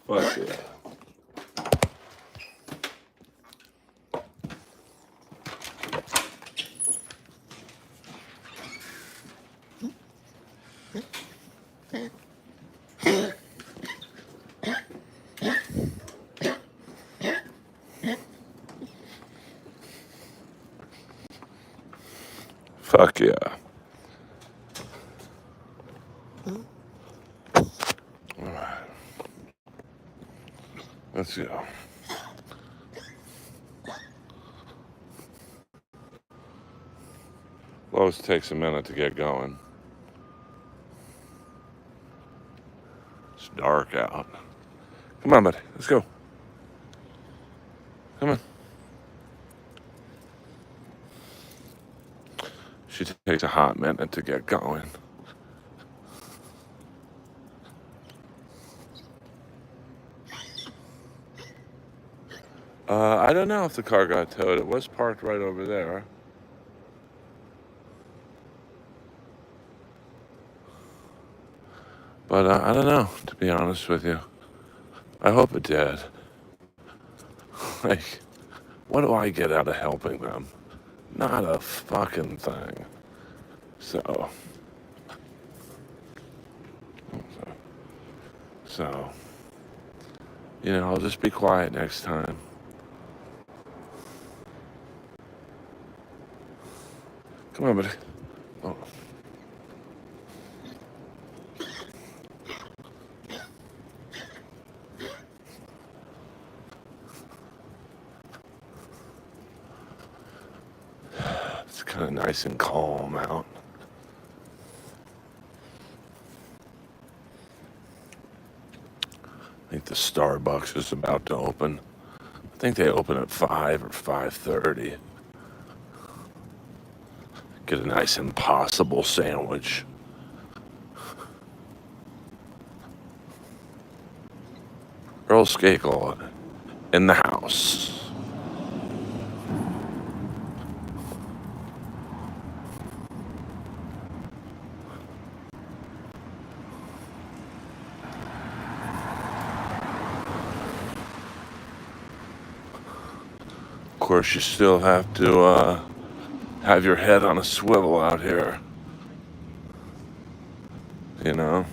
Fuck yeah. Fuck yeah. All right. Let's go. Always takes a minute to get going. It's dark out. Come on, buddy. Let's go. Come on. She takes a hot minute to get going. I don't know if the car got towed. It was parked right over there. But I don't know, to be honest with you. I hope it did. Like, what do I get out of helping them? Not a fucking thing. So, I'll just be quiet next time. Come on, buddy. Oh. It's kind of nice and calm out. I think the Starbucks is about to open. I think they open at 5 or 5:30. Get a nice Impossible sandwich. Earl Skakel in the house. Of course, you still have to have your head on a swivel out here. You know?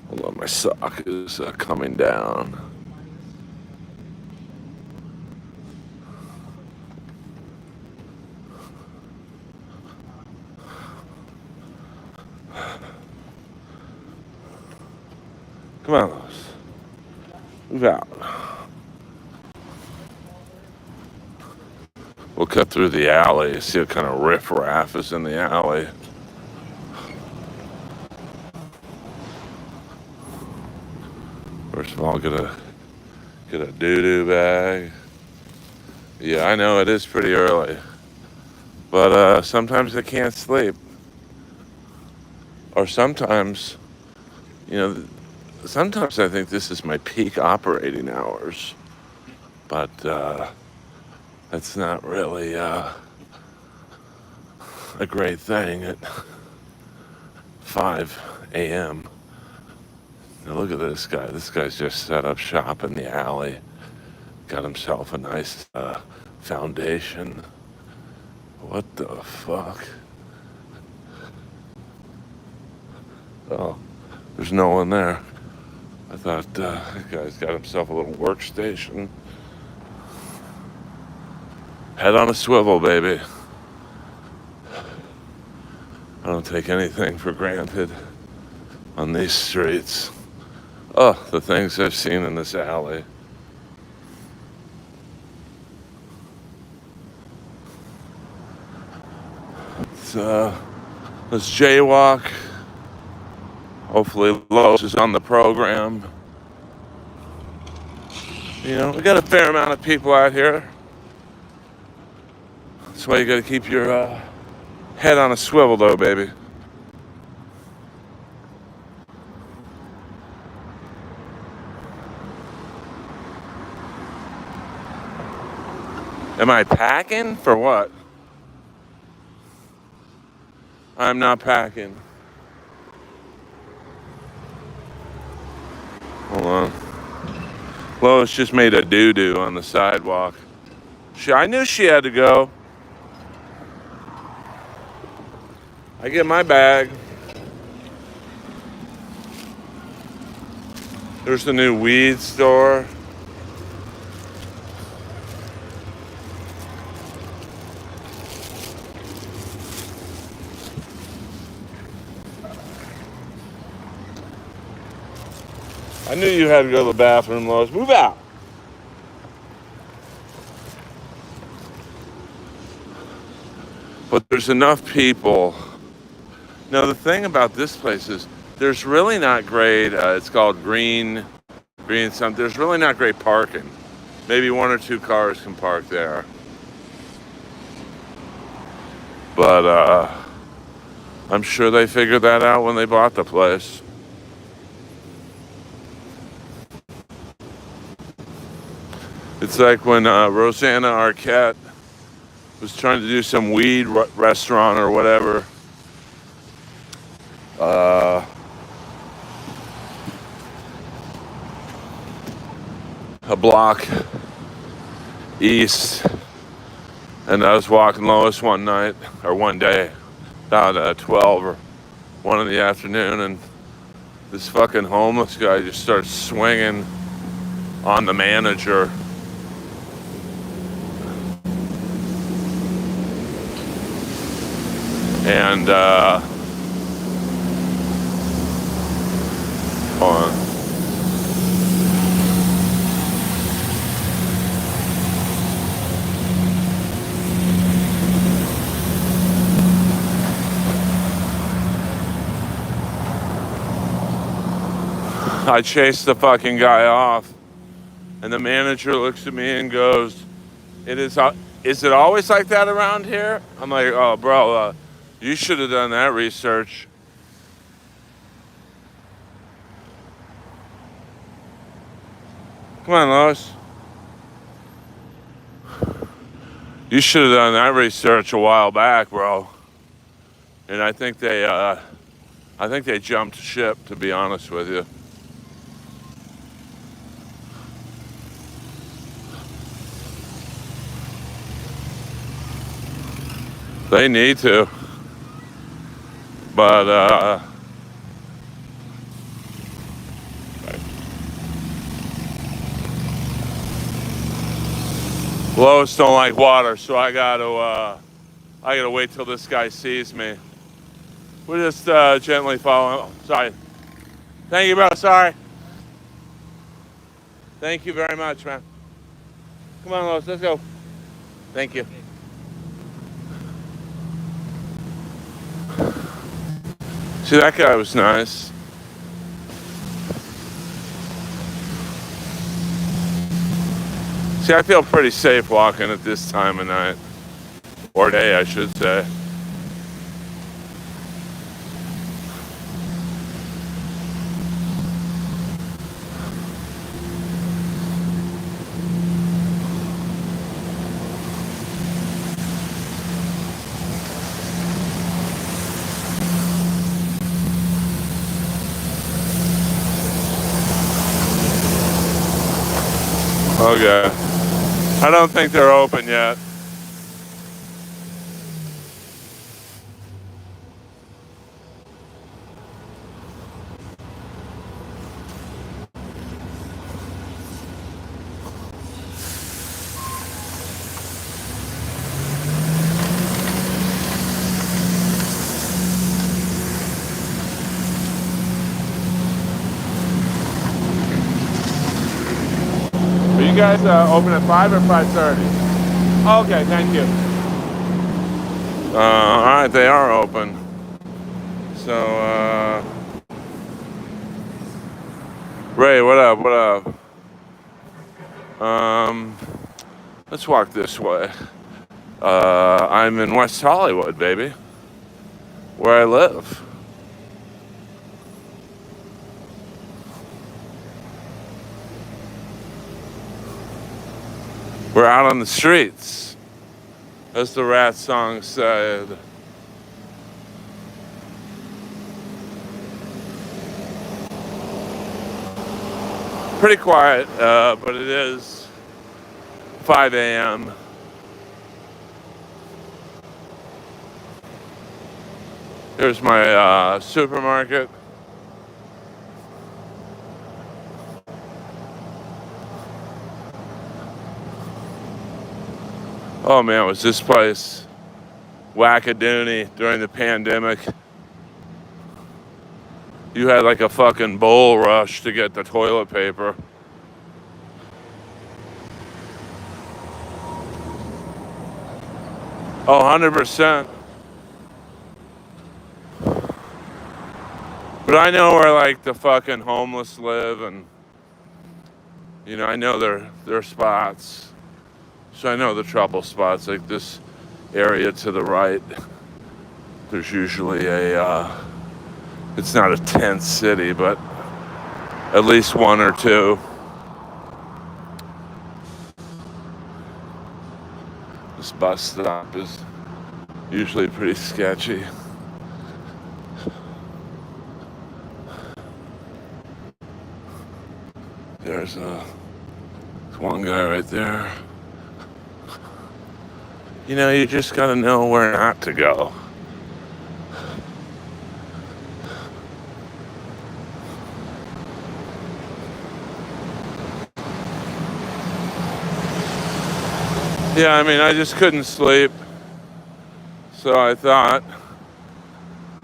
Hold on, my sock is coming down. Come on, Lois. Move out. We'll cut through the alley, see what kind of riffraff is in the alley. First of all, get a doo-doo bag. Yeah, I know it is pretty early, but sometimes I can't sleep. Or sometimes, sometimes I think this is my peak operating hours, but that's not really a great thing at 5 a.m. Now look at this guy. This guy's just set up shop in the alley. Got himself a nice foundation. What the fuck? Oh, there's no one there. I thought that guy's got himself a little workstation. Head on a swivel, baby. I don't take anything for granted on these streets. Oh, the things I've seen in this alley. Let's jaywalk. Hopefully Lowe's is on the program. We got a fair amount of people out here. That's why you gotta keep your head on a swivel though, baby. Am I packing? For what? I'm not packing. Hold on. Lois just made a doo-doo on the sidewalk. I knew she had to go. I get my bag. There's the new weed store. I knew you had to go to the bathroom, Lois. Move out. But there's enough people. Now, the thing about this place is there's really not great, it's called green something. There's really not great parking. Maybe one or two cars can park there. But I'm sure they figured that out when they bought the place. It's like when Rosanna Arquette was trying to do some weed restaurant or whatever. A block east, and I was walking Lois one day, about 12 or 1 in the afternoon, and this fucking homeless guy just starts swinging on the manager. And hold on. I chased the fucking guy off, and the manager looks at me and goes, is it always like that around here? I'm like, oh, bro, you should have done that research. Come on, Lois. You should have done that research a while back, bro. And I think they jumped ship, to be honest with you. They need to. But Lois don't like water, so I gotta wait till this guy sees me. We're just gently following. Oh, sorry. Thank you, bro. Sorry. Thank you very much, man. Come on, Lois. Let's go. Thank you. See, that guy was nice. See, I feel pretty safe walking at this time of night. Or day, I should say. Okay. I don't think they're open yet. Are you guys open at 5 or 5:30? Okay, thank you. All right, they are open. So, Ray, what up? What up? Let's walk this way. I'm in West Hollywood, baby, where I live. We're out on the streets, as the Rat song said. Pretty quiet, but it is 5 a.m. Here's my supermarket. Oh man, was this place wackadoony during the pandemic? You had like a fucking bull rush to get the toilet paper. Oh, 100%. But I know where like the fucking homeless live, and you know, I know their spots. So I know the trouble spots, like this area to the right. There's usually it's not a tent city, but at least one or two. This bus stop is usually pretty sketchy. There's one guy right there. You know, you just gotta know where not to go. Yeah, I mean, I just couldn't sleep. So I thought,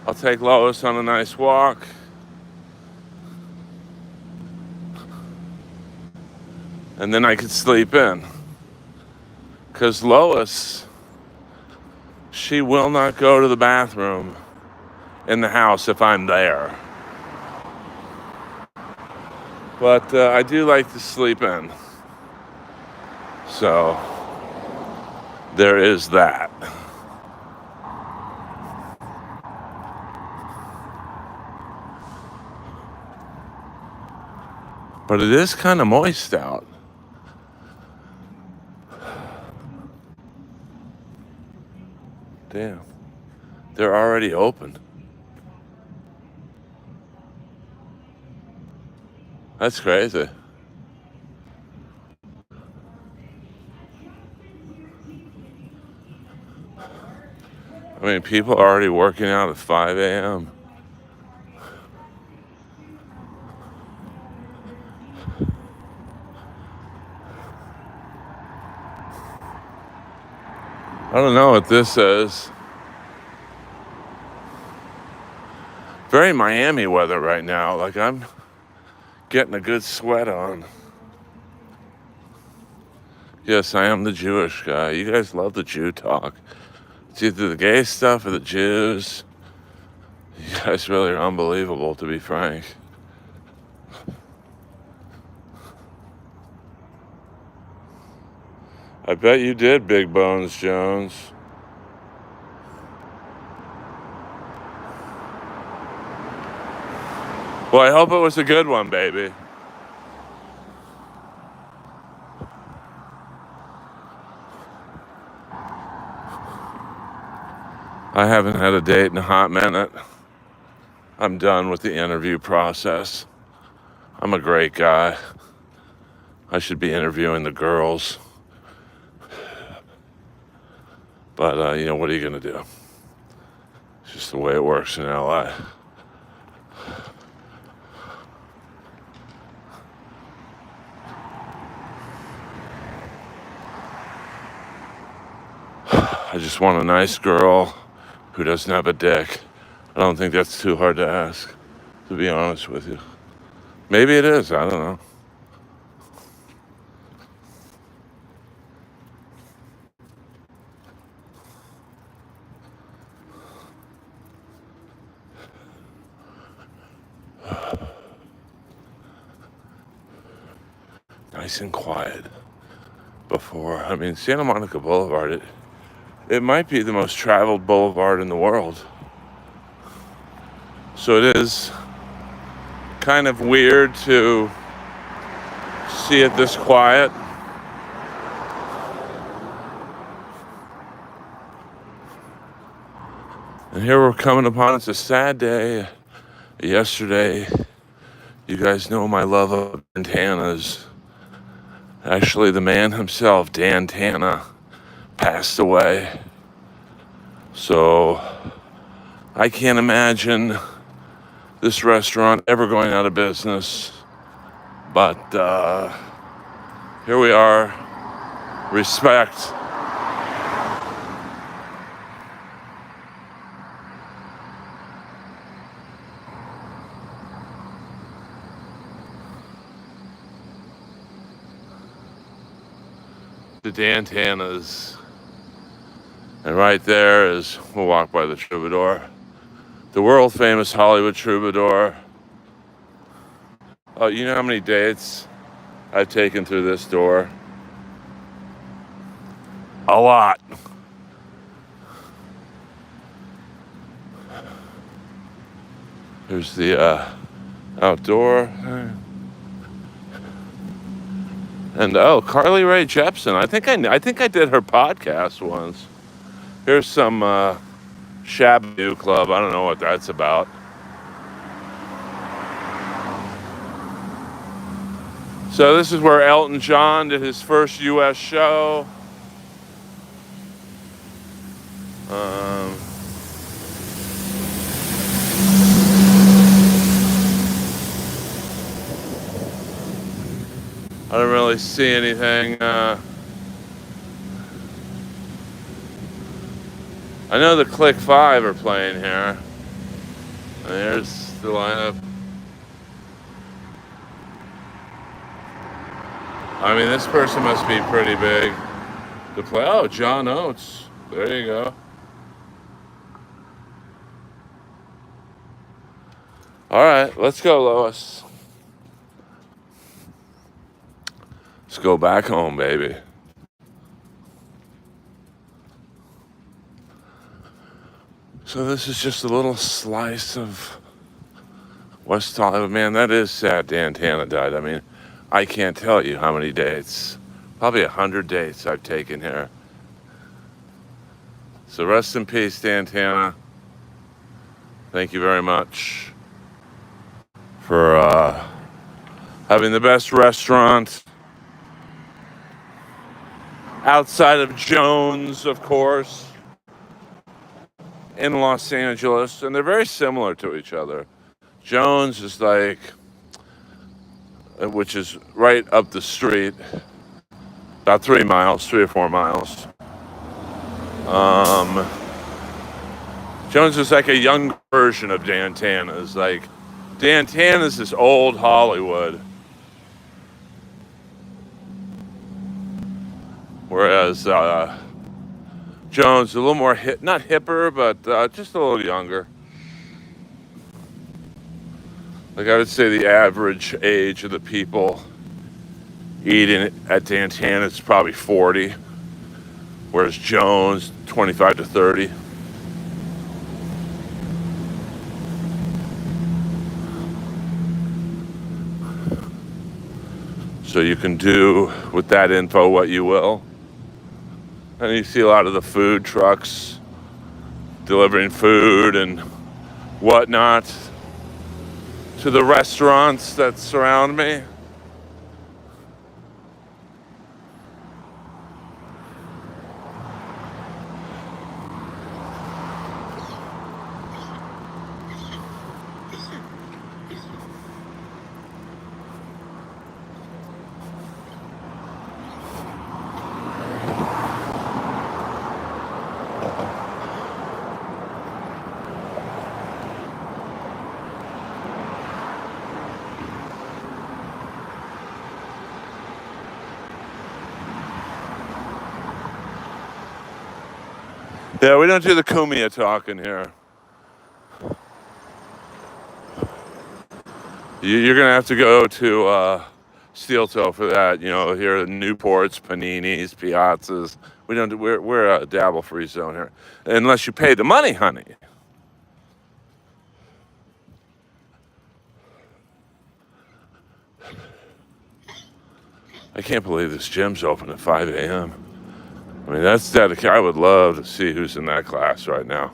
I'll take Lois on a nice walk. And then I could sleep in. Because Lois, she will not go to the bathroom in the house if I'm there. But I do like to sleep in. So there is that. But it is kind of moist out. Damn. They're already open. That's crazy. I mean, people are already working out at 5 a.m. I don't know what this is. Very Miami weather right now. Like, I'm getting a good sweat on. Yes, I am the Jewish guy. You guys love the Jew talk. It's either the gay stuff or the Jews. You guys really are unbelievable, to be frank. I bet you did, Big Bones Jones. Well, I hope it was a good one, baby. I haven't had a date in a hot minute. I'm done with the interview process. I'm a great guy. I should be interviewing the girls. But, you know, what are you going to do? It's just the way it works in LA. I just want a nice girl who doesn't have a dick. I don't think that's too hard to ask, to be honest with you. Maybe it is, I don't know. Nice and quiet before. I mean, Santa Monica Boulevard, it might be the most traveled boulevard in the world. So it is kind of weird to see it this quiet. And here we're coming upon, it's a sad day. Yesterday, You guys know my love of bandanas. Actually, the man himself, Dan Tana, passed away. So I can't imagine this restaurant ever going out of business. But here we are. Respect. The Dan Tanas. And right there is, we'll walk by the Troubadour. The world famous Hollywood Troubadour. Oh, you know how many dates I've taken through this door? A lot. There's the outdoor. And oh, Carly Rae Jepsen. I think I did her podcast once. Here's some Shabby Club. I don't know what that's about. So this is where Elton John did his first U.S. show. I don't really see anything. I know the Click 5 are playing here. And there's the lineup. I mean, this person must be pretty big to play. Oh, John Oates. There you go. All right, let's go, Lois. Let's go back home, baby. So this is just a little slice of West Hollywood. Man, that is sad Dan Tana died. I mean, I can't tell you how many dates. Probably 100 dates I've taken here. So rest in peace, Dan Tana. Thank you very much for having the best restaurant outside of Jones, of course, in Los Angeles. And they're very similar to each other. Jones is like, which is right up the street, about 3 or 4 miles. Jones is like a young version of Dan Tana's. Like, Dan Tana's is old Hollywood. Whereas Jones is a little more not hipper, but just a little younger. Like, I would say the average age of the people eating at Dan Tana's is probably 40, whereas Jones, 25 to 30. So you can do with that info what you will. And you see a lot of the food trucks delivering food and whatnot to the restaurants that surround me. Yeah, we don't do the Kumia talking here. You're gonna have to go to Steel Toe for that. You know, here are Newports, Paninis, Piazzas. We don't do, we're a dabble-free zone here, unless you pay the money, honey. I can't believe this gym's open at 5 a.m. I mean, that's dedicated. I would love to see who's in that class right now.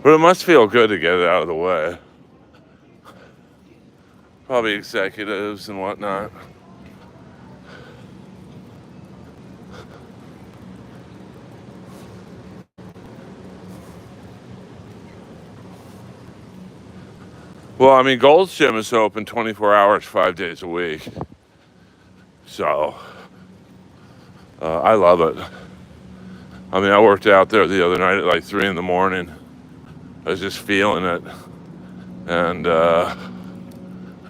But it must feel good to get it out of the way. Probably executives and whatnot. Well, I mean, Gold's Gym is open 24 hours, 5 days a week. So, I love it. I mean, I worked out there the other night at like 3 in the morning. I was just feeling it. And, all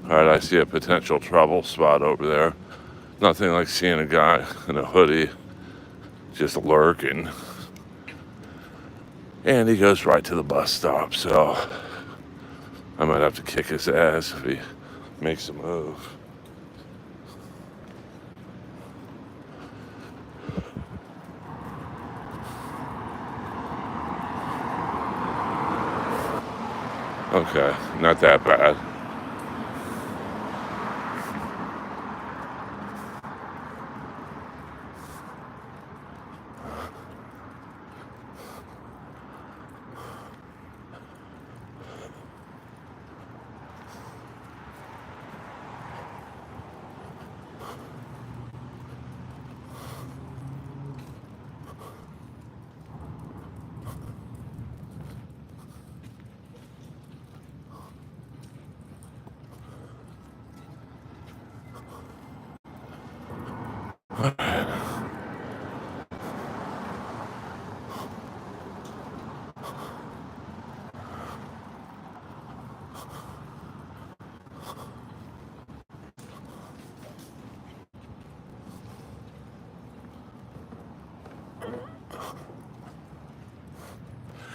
right, I see a potential trouble spot over there. Nothing like seeing a guy in a hoodie just lurking. And he goes right to the bus stop, so I might have to kick his ass if he makes a move. Okay, not that bad.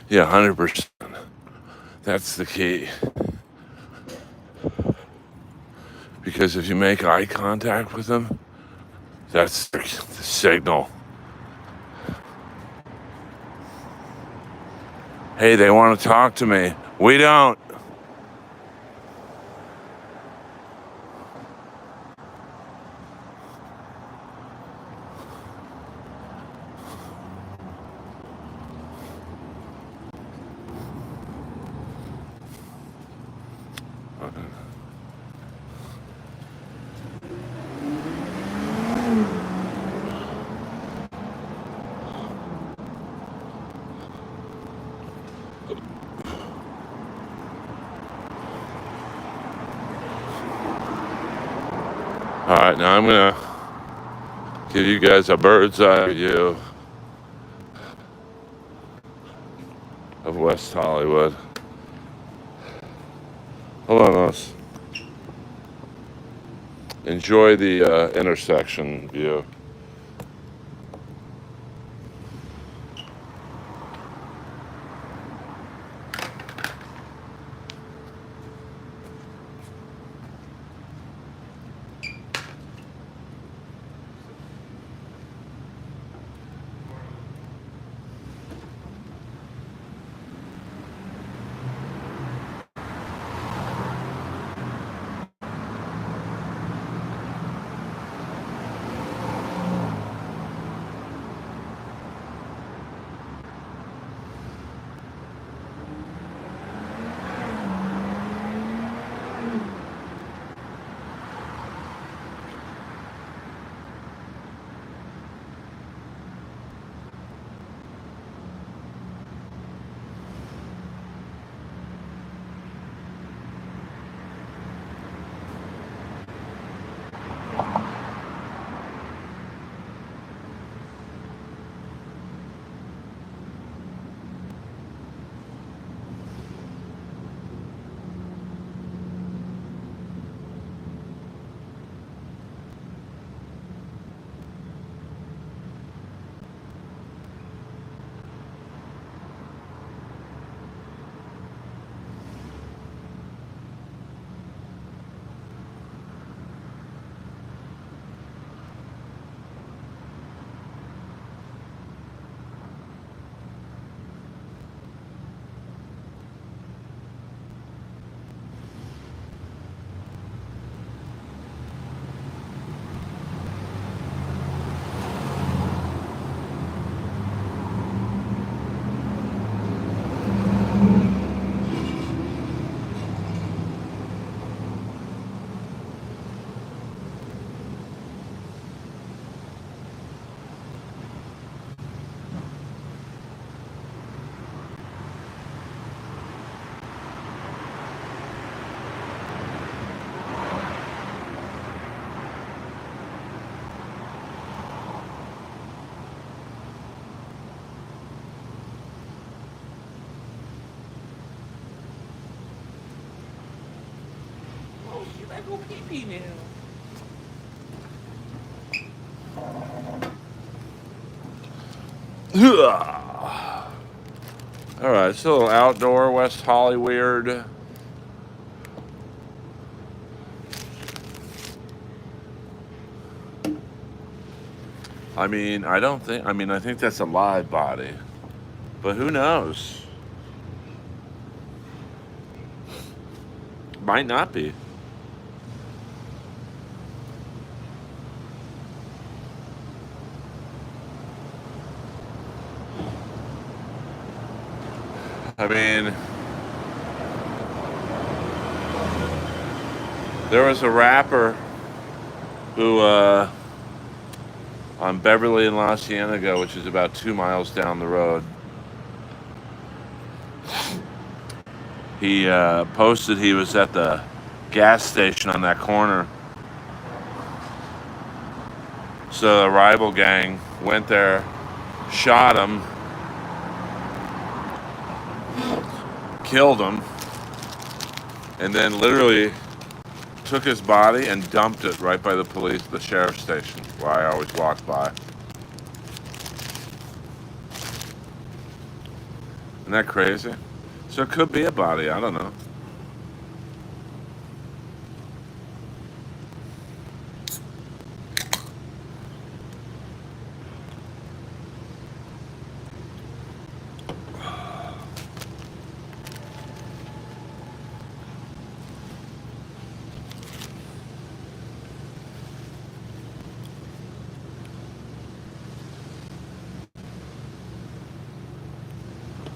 Yeah, 100%. That's the key. Because if you make eye contact with them, that's the signal. Hey, they want to talk to me. We don't. All right, now I'm going to give you guys a bird's eye view of West Hollywood. Hold on, Los. Enjoy the intersection view. go pee pee now. All right, it's a little outdoor West Hollyweird. I mean, I think that's a live body, but who knows? Might not be. I mean, there was a rapper who, on Beverly and La Cienega, which is about 2 miles down the road, he posted he was at the gas station on that corner. So the rival gang went there, shot him, killed him, and then literally took his body and dumped it right by the sheriff's station, where I always walk by. Isn't that crazy? So it could be a body, I don't know.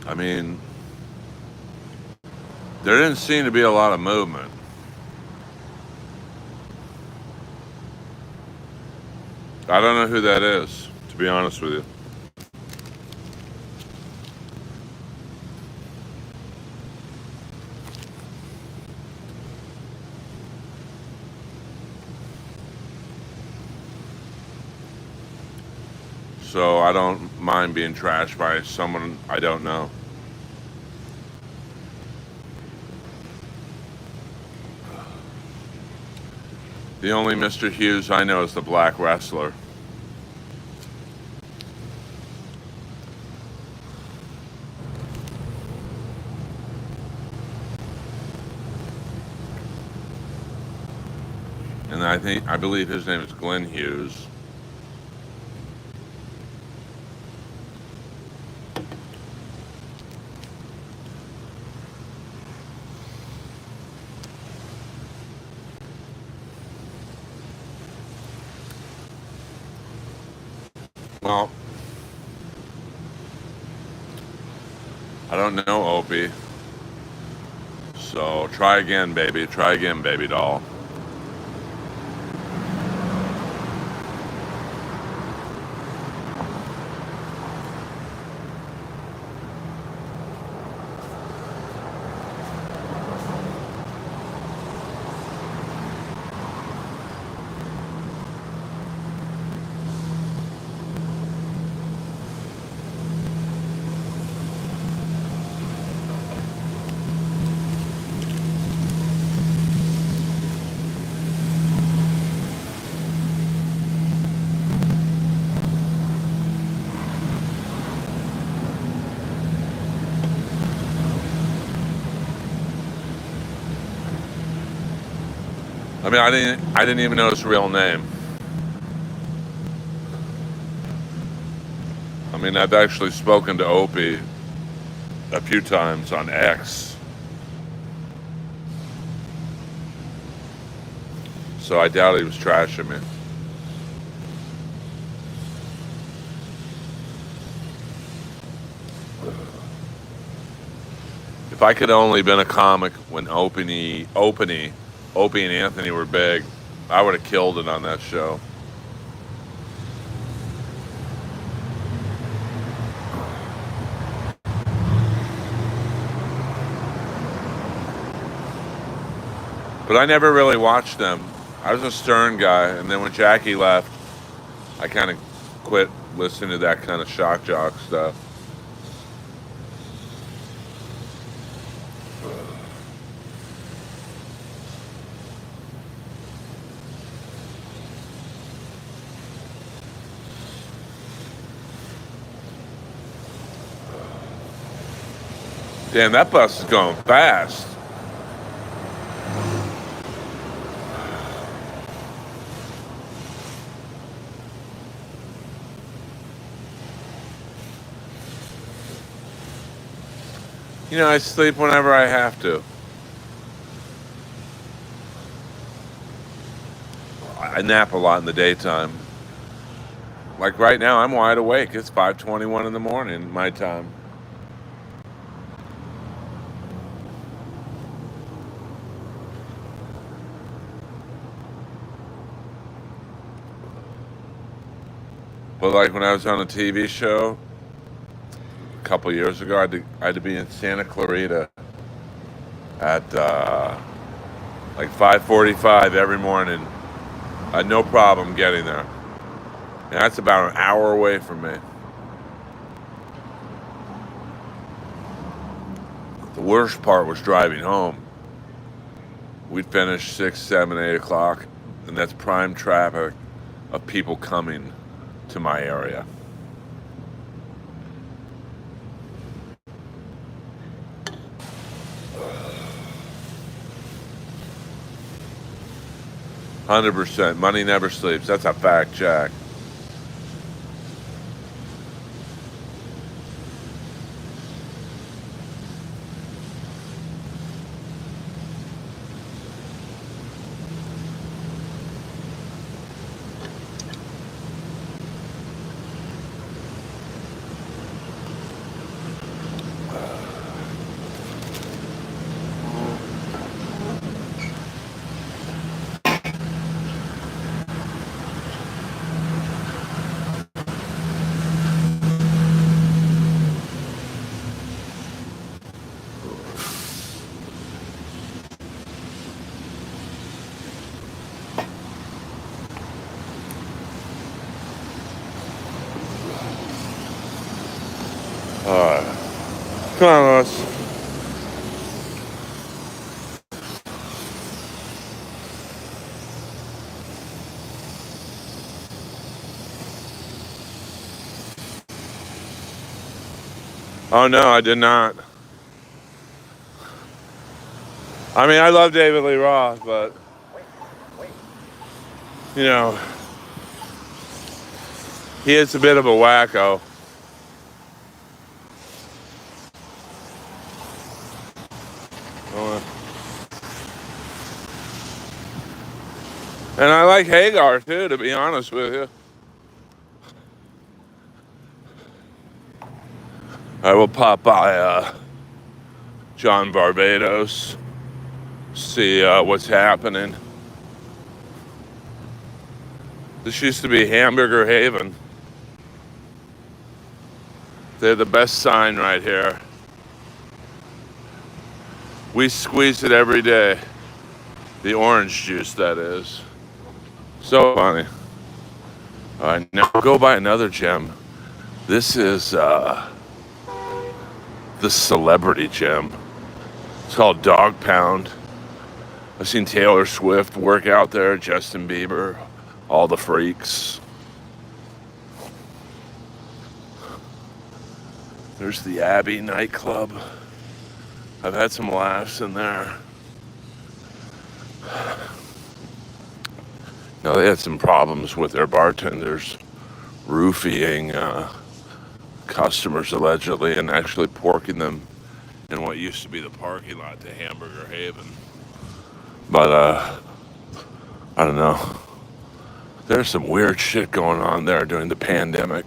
I mean, there didn't seem to be a lot of movement. I don't know who that is, to be honest with you. So I don't mind being trashed by someone I don't know. The only Mr. Hughes I know is the black wrestler. And I believe his name is Glenn Hughes. Well, I don't know Opie. So try again, baby. Try again, baby doll. I mean, I didn't even know his real name. I mean, I've actually spoken to Opie a few times on X. So I doubt he was trashing me. If I could only been a comic when Opie and Anthony were big, I would have killed it on that show. But I never really watched them. I was a Stern guy, and then when Jackie left, I kind of quit listening to that kind of shock jock stuff. Damn, that bus is going fast. You know, I sleep whenever I have to. I nap a lot in the daytime. Like right now, I'm wide awake. It's 5:21 in the morning, my time. But like when I was on a TV show a couple years ago, I had to be in Santa Clarita at like 5:45 every morning. I had no problem getting there. And that's about an hour away from me. The worst part was driving home. We'd finish 6, 7, 8 o'clock, and that's prime traffic of people coming to my area. %. Money never sleeps. That's a fact, Jack. Come on, Lois. Oh no, I did not. I mean, I love David Lee Roth, but you know, he is a bit of a wacko. And I like Hagar too, to be honest with you. I will pop by John Barbados, see what's happening. This used to be Hamburger Haven. They're the best sign right here. We squeeze it every day. The orange juice, that is. So funny. All right, now go buy another gem. This is the celebrity gem. It's called Dog Pound. I've seen Taylor Swift work out there, Justin Bieber, all the freaks. There's the Abbey nightclub. I've had some laughs in there. Now, they had some problems with their bartenders roofing customers allegedly and actually porking them in what used to be the parking lot to Hamburger Haven. But I don't know. There's some weird shit going on there during the pandemic.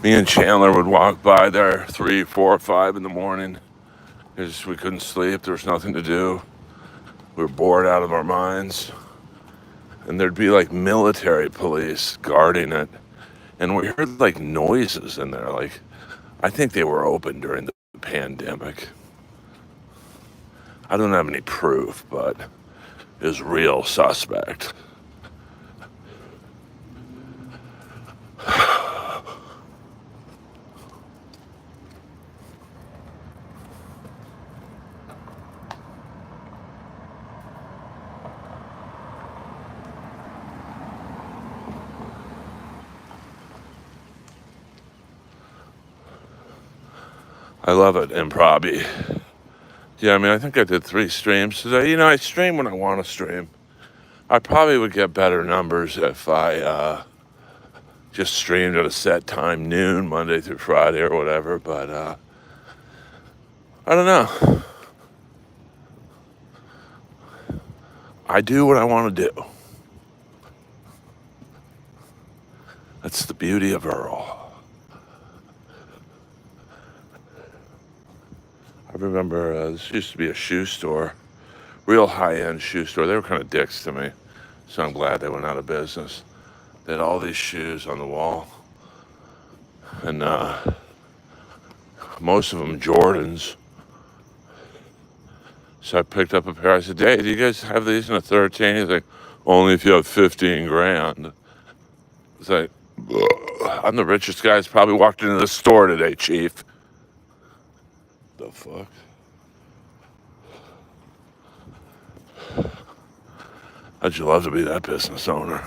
Me and Chandler would walk by there 3, 4, 5 in the morning. We couldn't sleep. There was nothing to do. We were bored out of our minds. And there'd be like military police guarding it. And we heard like noises in there. Like, I think they were open during the pandemic. I don't have any proof, but it was real suspect. I love it, improv-y. Yeah, I mean, I think I did 3 streams today. I stream when I want to stream. I probably would get better numbers if I just streamed at a set time, noon, Monday through Friday or whatever, but I don't know. I do what I want to do. That's the beauty of Earl. I remember this used to be a shoe store, real high-end shoe store. They were kind of dicks to me, so I'm glad they went out of business. They had all these shoes on the wall, and most of them Jordans. So I picked up a pair. I said, "Hey, do you guys have these in a 13?" He's like, "Only if you have 15 grand." It's like, ugh, I'm the richest guy that's probably walked into the store today, Chief. The fuck? How'd you love to be that business owner?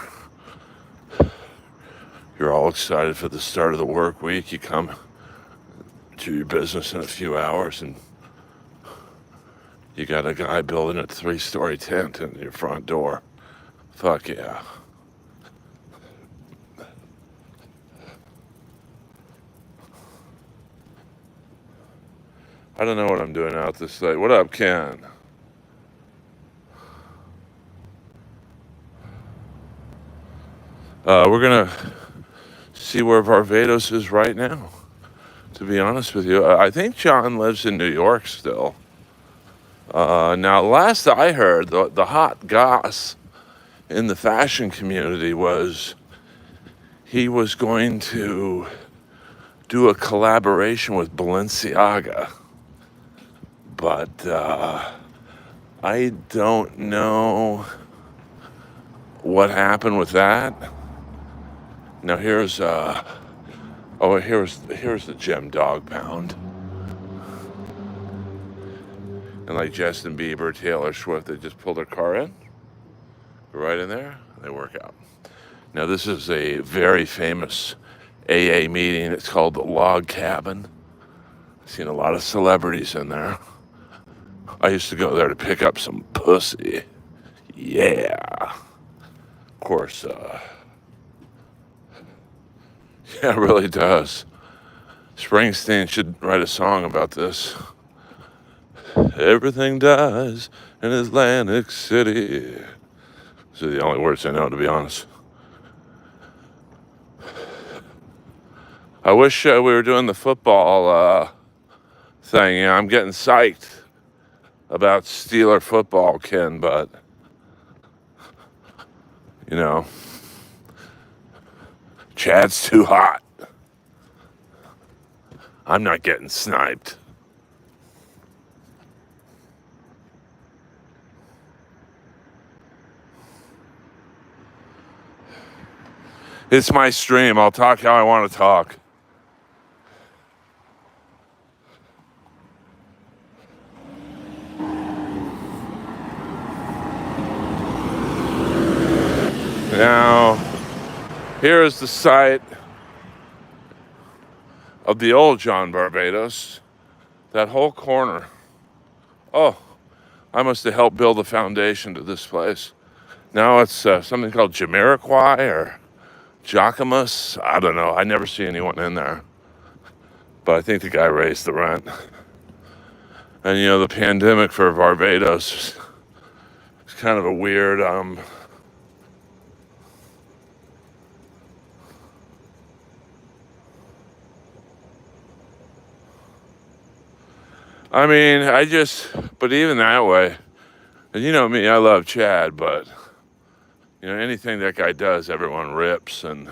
You're all excited for the start of the work week. You come to your business in a few hours and you got a guy building a 3-story tent in your front door. Fuck yeah. I don't know what I'm doing out this late. What up, Ken? We're gonna see where Barbados is right now, to be honest with you. I think John lives in New York still. Now, last I heard, the hot goss in the fashion community was he was going to do a collaboration with Balenciaga. But I don't know what happened with that. Now here's the Gem Dog Pound. And like Justin Bieber, Taylor Swift, they just pull their car in, right in there, they work out. Now this is a very famous AA meeting. It's called the Log Cabin. I've seen a lot of celebrities in there. I used to go there to pick up some pussy. Yeah. Of course, yeah, it really does. Springsteen should write a song about this. Everything dies in Atlantic City. Those are the only words I know, to be honest. I wish we were doing the football thing. I'm getting psyched about Steeler football, Ken, but, Chad's too hot. I'm not getting sniped. It's my stream. I'll talk how I want to talk. Now, here is the site of the old John Barbados. That whole corner. Oh, I must have helped build the foundation to this place. Now it's something called Jamiroquai or Jacquemus. I don't know. I never see anyone in there. But I think the guy raised the rent. And the pandemic for Barbados is kind of a weird I mean, but even that way, and you know me, I love Chad, but, anything that guy does, everyone rips, and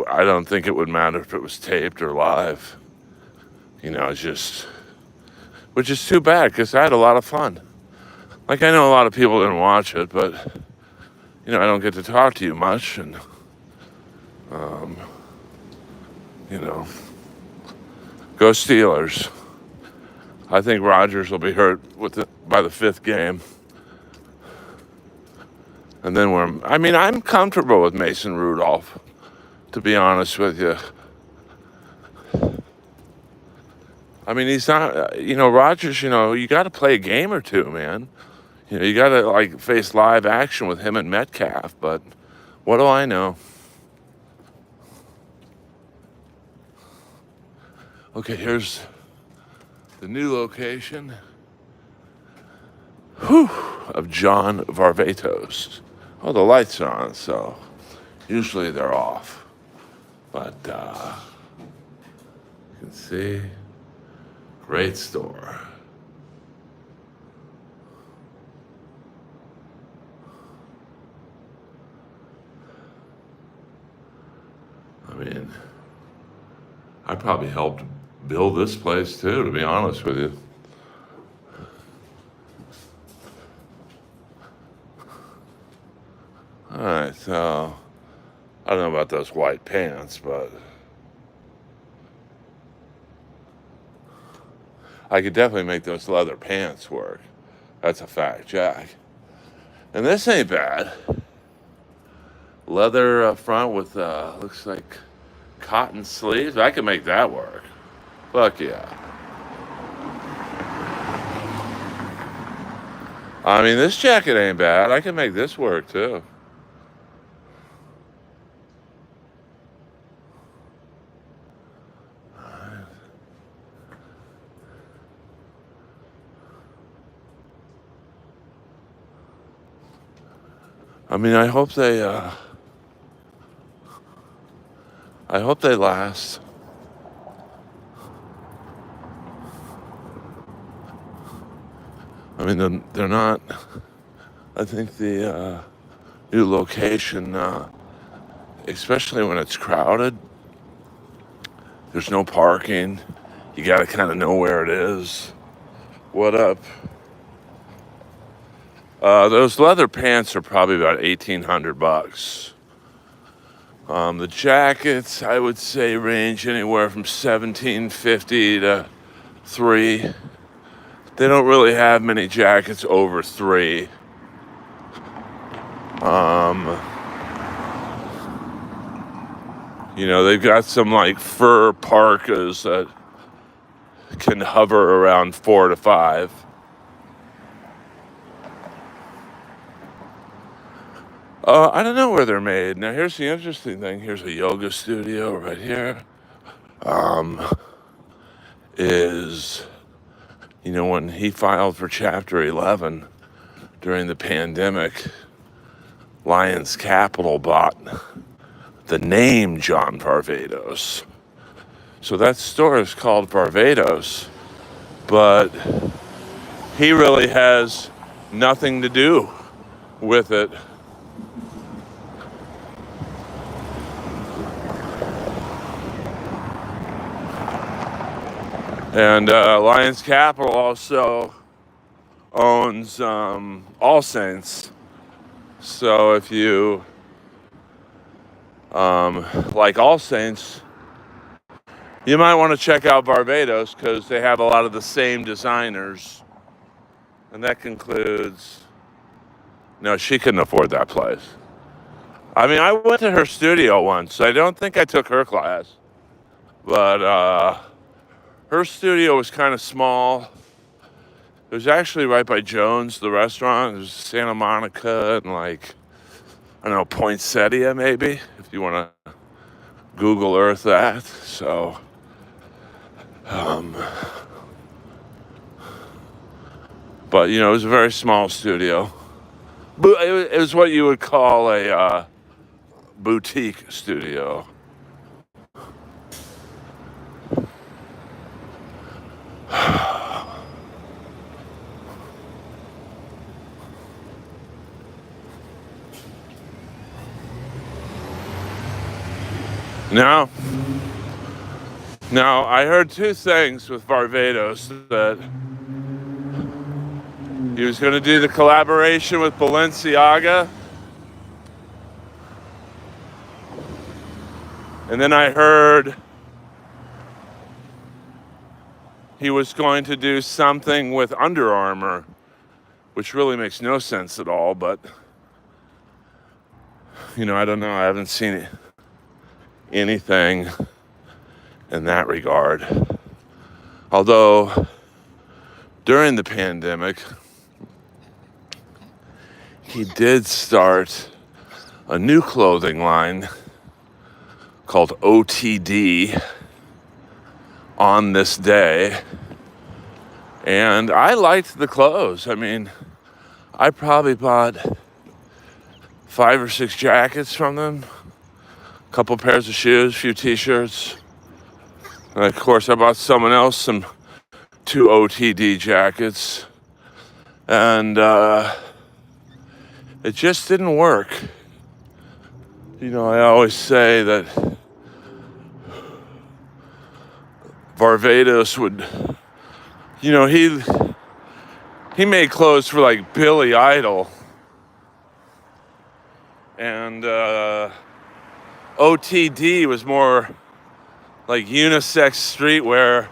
I don't think it would matter if it was taped or live. Which is too bad, because I had a lot of fun. Like, I know a lot of people didn't watch it, but, I don't get to talk to you much, and, go Steelers. I think Rodgers will be hurt by the 5th game. And then I'm comfortable with Mason Rudolph, to be honest with you. I mean, he's not, Rogers, you got to play a game or two, man. You got to, like, face live action with him and Metcalf, but what do I know? Okay, here's the new location of John Varvatos. Oh, the lights are on, so usually they're off. But you can see, great store. I mean, I probably helped build this place too, to be honest with you. All right, so I don't know about those white pants, but I could definitely make those leather pants work. That's a fact, Jack. And this ain't bad. Leather front with, looks like cotton sleeves. I can make that work. Fuck yeah. I mean, this jacket ain't bad. I can make this work too. I mean, I hope they last. I mean, they're not. I think the new location, especially when it's crowded, there's no parking. You got to kind of know where it is. What up? Those leather pants are probably about $1,800. The jackets, I would say, range anywhere from $1,750 to $3,000. They don't really have many jackets over $3,000. They've got some like fur parkas that can hover around $4,000 to $5,000. I don't know where they're made. Now, here's the interesting thing. Here's a yoga studio right here. When he filed for Chapter 11 during the pandemic, Lions Capital bought the name John Varvatos. So that store is called Varvatos, but he really has nothing to do with it. And Lions Capital also owns All Saints. So if you like All Saints, you might want to check out Varvatos because they have a lot of the same designers. And that concludes... No, she couldn't afford that place. I mean, I went to her studio once. I don't think I took her class. But her studio was kind of small. It was actually right by Jones, the restaurant. It was Santa Monica and I don't know, Poinsettia maybe, if you want to Google Earth that. So, but it was a very small studio. It was what you would call a boutique studio. Now, I heard two things with Varvatos, that he was going to do the collaboration with Balenciaga. And then I heard he was going to do something with Under Armour, which really makes no sense at all, but, I don't know. I haven't seen it. Anything in that regard. Although during the pandemic, he did start a new clothing line called OTD on this day. And I liked the clothes. I mean, I probably bought 5 or 6 jackets from them, a couple pairs of shoes, a few t-shirts. And of course, I bought someone else some 2 OTD jackets. And it just didn't work. You know, I always say that Barbados would, you know, he made clothes for like Billy Idol. And OTD was more like unisex streetwear.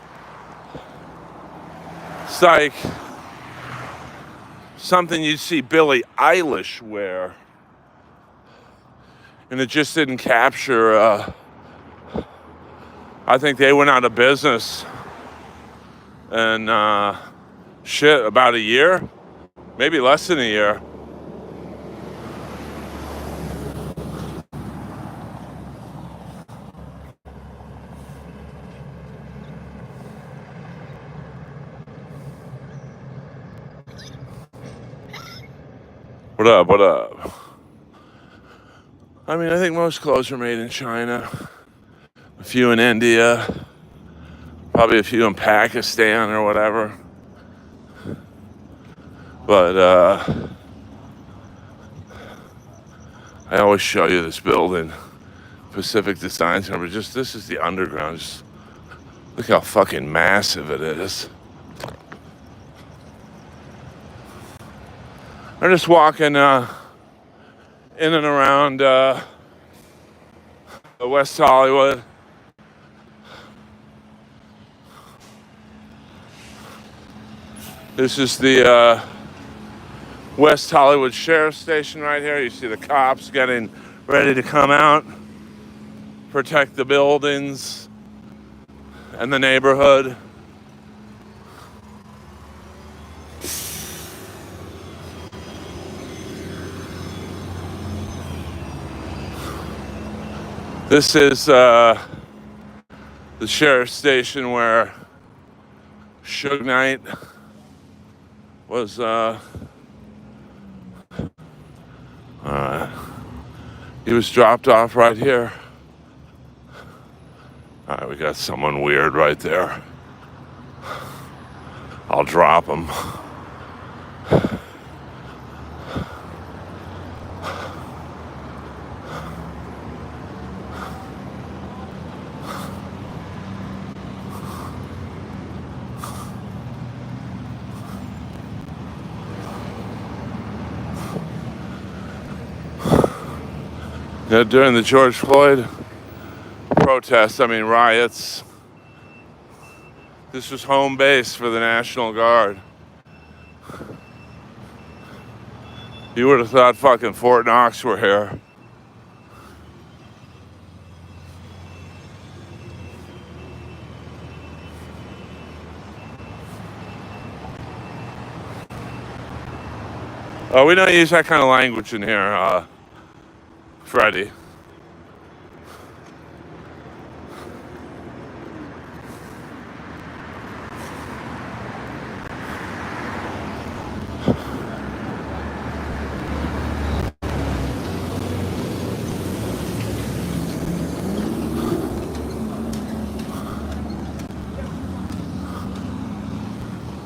It's like something you'd see Billie Eilish wear. And it just didn't capture, I think they went out of business in about a year, maybe less than a year. What up, what up? I mean, I think most clothes are made in China. A few in India. Probably a few in Pakistan or whatever. But I always show you this building, Pacific Design Center. Just this is the underground. Just look how fucking massive it is. I'm just walking in and around West Hollywood. This is the West Hollywood Sheriff's Station right here. You see the cops getting ready to come out, protect the buildings and the neighborhood. This is the Sheriff's Station where Suge Knight was he was dropped off right here. All right, we got someone weird right there. I'll drop him. During the George Floyd protests, riots, this was home base for the National Guard. You would have thought fucking Fort Knox were here. Oh, we don't use that kind of language in here, Freddie.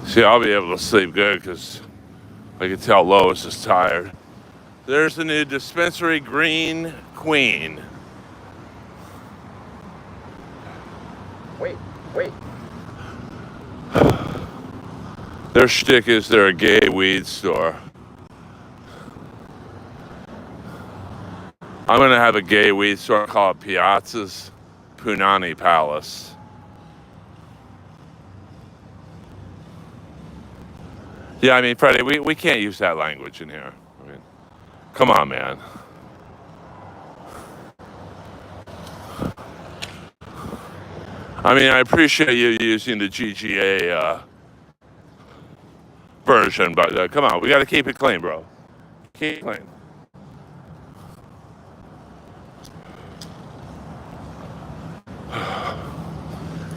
See, I'll be able to sleep good because I can tell Lois is tired. There's the new dispensary Green Queen. Wait. Their shtick is they're a gay weed store. I'm gonna have a gay weed store called Piazza's Punani Palace. Yeah, Freddie, we can't use that language in here. Come on, man. I mean, I appreciate you using the GGA version, but come on, we got to keep it clean, bro. Keep it clean.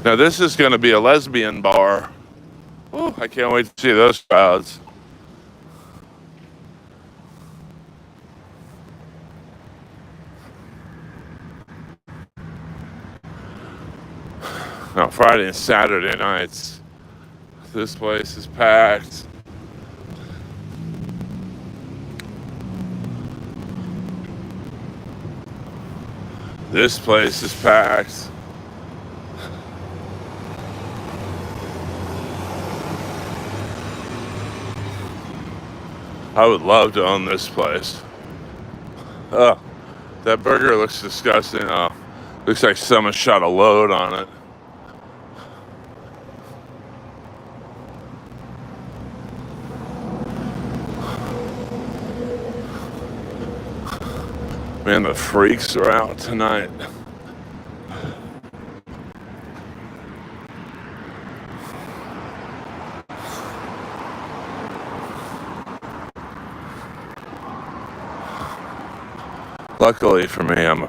Now, this is going to be a lesbian bar. Ooh, I can't wait to see those crowds. No, Friday and Saturday nights. This place is packed. This place is packed. I would love to own this place. Oh, that burger looks disgusting. Oh, looks like someone shot a load on it. Man, the freaks are out tonight. Luckily for me, I'm a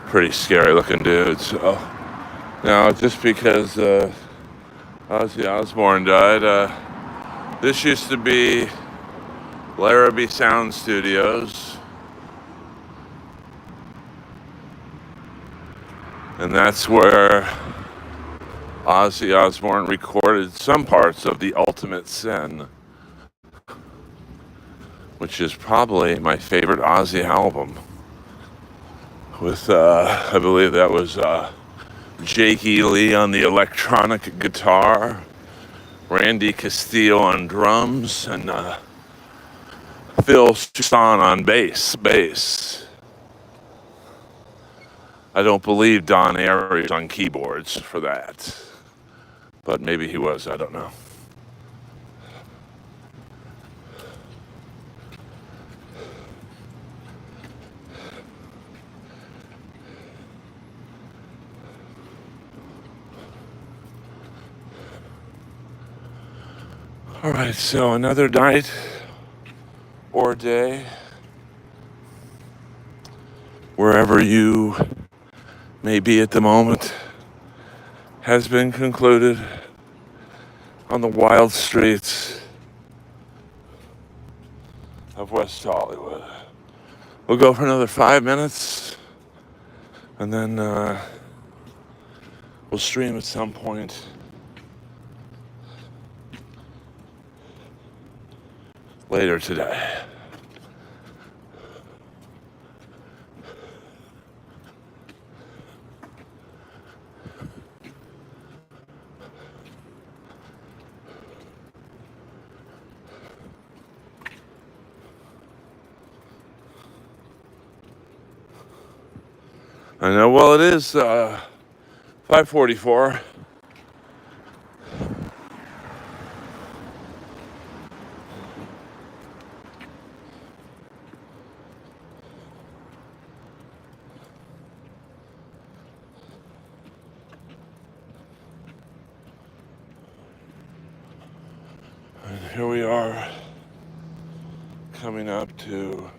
pretty scary looking dude, so now just because Ozzy Osbourne died, this used to be Larrabee Sound Studios, and that's where Ozzy Osbourne recorded some parts of The Ultimate Sin, which is probably my favorite Ozzy album. With, I believe that was Jakey Lee on the electronic guitar, Randy Castillo on drums, and Phil Susan on bass. I don't believe Don Airey was on keyboards for that, but maybe he was, I don't know. All right, so another night or day, wherever you may be at the moment, has been concluded on the wild streets of West Hollywood. We'll go for another 5 minutes, and then we'll stream at some point later today. I know, well, it is 5:44. And here we are, coming up to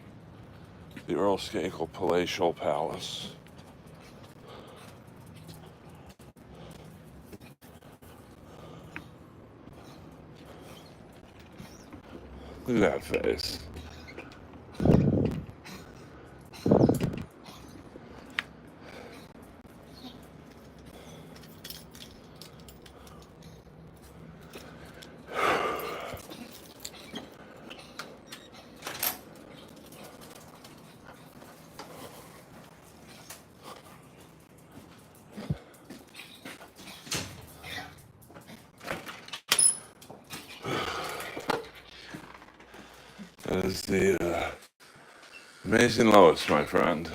the Earl Skakel Palatial Palace. Look at that face. That is the amazing Lois, my friend.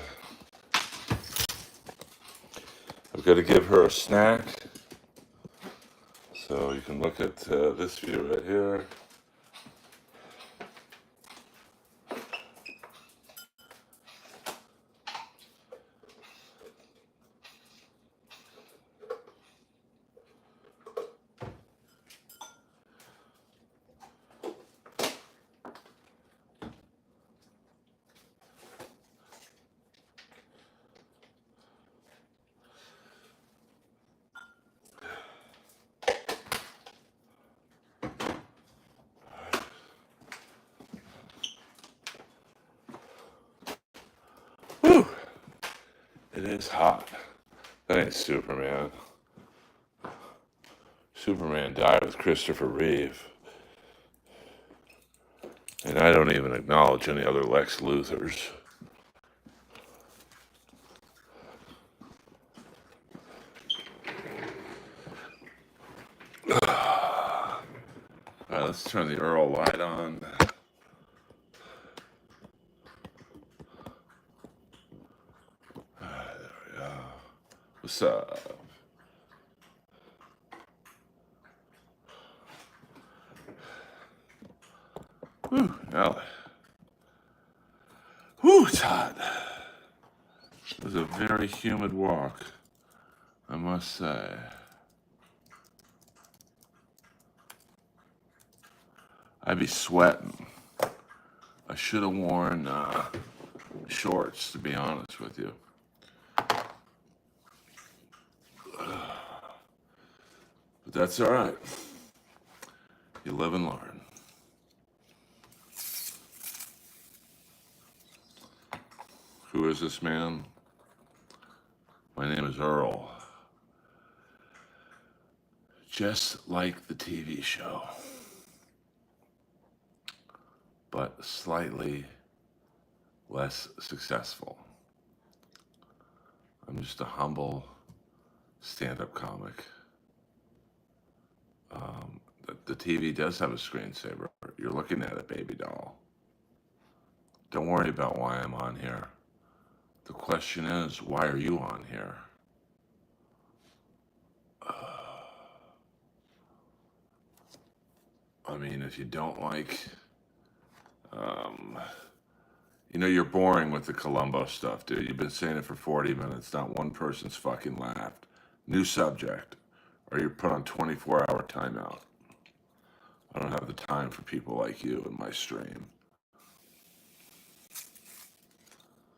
I've got to give her a snack. So you can look at this view right here. It is hot. That ain't Superman. Superman died with Christopher Reeve. And I don't even acknowledge any other Lex Luthors. Alright, let's turn the Earl light on. There we go. What's up? Whew, Ellie. Whew, it's hot. It was a very humid walk, I must say. I'd be sweating. I should have worn shorts, to be honest with you. But that's all right. You live and learn. Who is this man? My name is Earl. Just like the TV show, but slightly less successful. I'm just a humble stand-up comic. The TV does have a screensaver. You're looking at it, baby doll. Don't worry about why I'm on here. The question is, why are you on here? I mean, if you don't like, you're boring with the Columbo stuff, dude. You've been saying it for 40 minutes. Not one person's fucking laughed. New subject. Or you're put on 24-hour timeout. I don't have the time for people like you in my stream.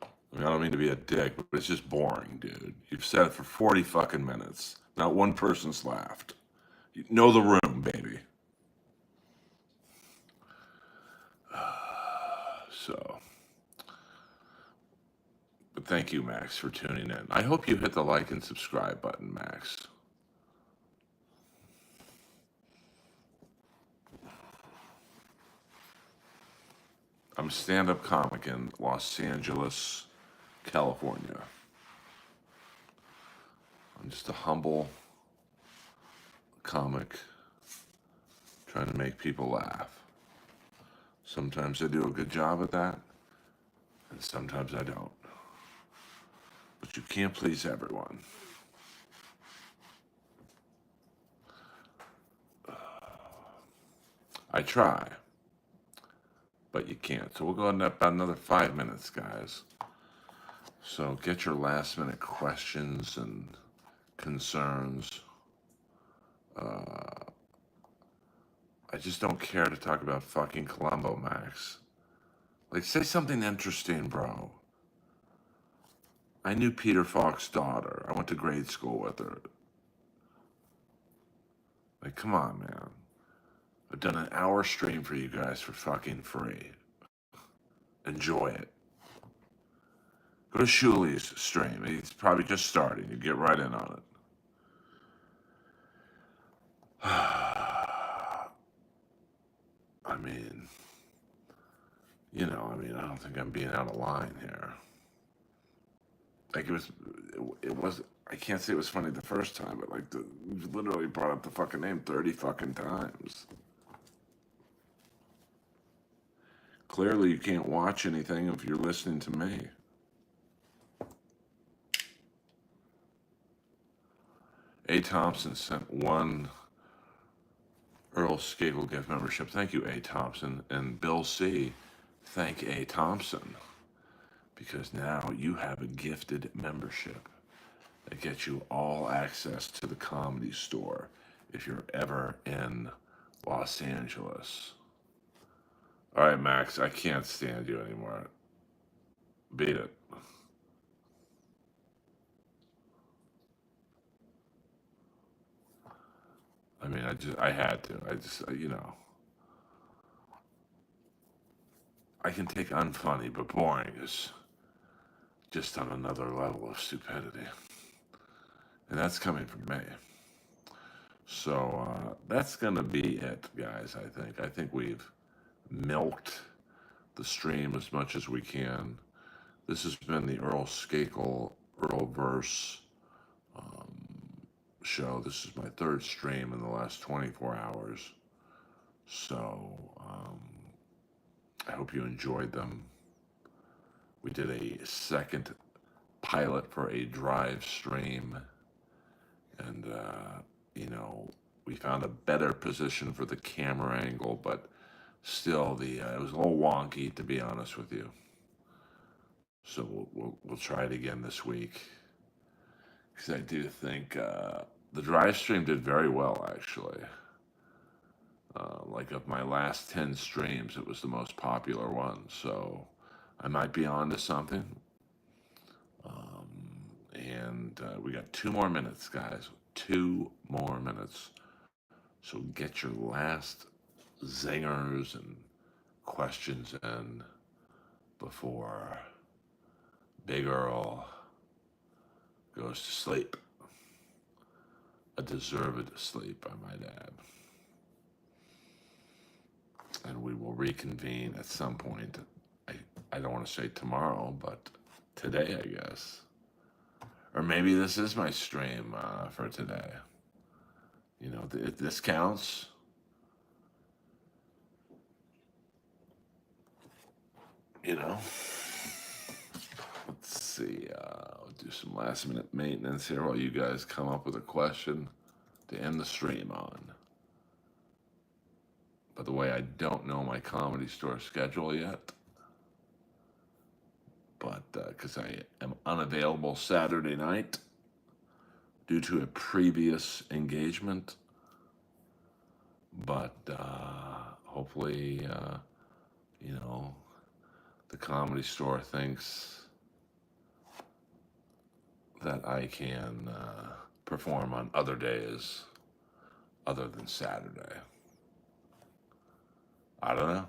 I mean, I don't mean to be a dick, but it's just boring, dude. You've said it for 40 fucking minutes. Not one person's laughed. You know the room, baby. So, but thank you, Max, for tuning in. I hope you hit the like and subscribe button, Max. I'm a stand-up comic in Los Angeles, California. I'm just a humble comic trying to make people laugh. Sometimes I do a good job at that, and sometimes I don't. But you can't please everyone. I try, but you can't. So we'll go on about another 5 minutes, guys. So get your last minute questions and concerns. I just don't care to talk about fucking Columbo, Max. Like, say something interesting, bro. I knew Peter Falk's daughter. I went to grade school with her. Like, come on, man. I've done an hour stream for you guys for fucking free. Enjoy it. Go to Shuli's stream. He's probably just starting. You get right in on it. I mean, I don't think I'm being out of line here. Like, it was, I can't say it was funny the first time, but like, you literally brought up the fucking name 30 fucking times. Clearly, you can't watch anything if you're listening to me. A. Thompson sent one Earl Skakel gift membership. Thank you, A. Thompson. And Bill C., thank A. Thompson. Because now you have a gifted membership that gets you all access to the Comedy Store if you're ever in Los Angeles. All right, Max, I can't stand you anymore. Beat it. I mean, I had to. I can take unfunny, but boring is just on another level of stupidity. And that's coming from me. So that's going to be it, guys, I think. I think we've milked the stream as much as we can. This has been the Earl Skakel Earlverse show. This is my third stream in the last 24 hours. So I hope you enjoyed them. We did a second pilot for a drive stream. And, we found a better position for the camera angle, but still, it was a little wonky, to be honest with you. So we'll try it again this week. Because I do think the drive stream did very well, actually. Like of my last 10 streams, it was the most popular one. So I might be on to something. And we got 2 more minutes, guys. 2 more minutes. So get your last zingers and questions in before Big Earl goes to sleep. A deserved sleep, I might add. And we will reconvene at some point. I don't want to say tomorrow, but today, I guess. Or maybe this is my stream for today. If this counts. Let's see. I'll do some last minute maintenance here while you guys come up with a question to end the stream on. By the way, I don't know my Comedy Store schedule yet. But because I am unavailable Saturday night due to a previous engagement. But hopefully, the Comedy Store thinks that I can perform on other days other than Saturday. I don't know.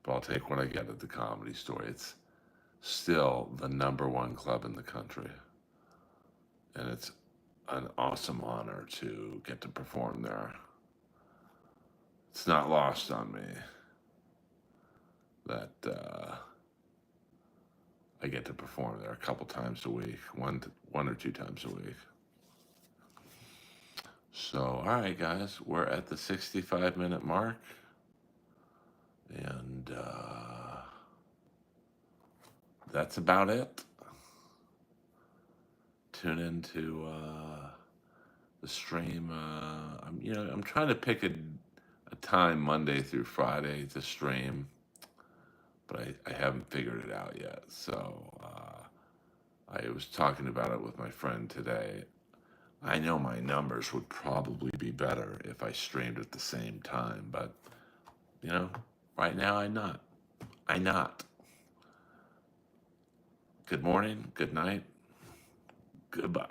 But I'll take what I get at the Comedy Store. It's still the #1 club in the country. And it's an awesome honor to get to perform there. It's not lost on me that I get to perform there a couple times a week, one or two times a week. So, all right, guys, we're at the 65-minute mark. And that's about it. Tune into the stream. I'm trying to pick a time Monday through Friday to stream, but I haven't figured it out yet. So I was talking about it with my friend today. I know my numbers would probably be better if I streamed at the same time, but right now I'm not. Good morning, good night, goodbye.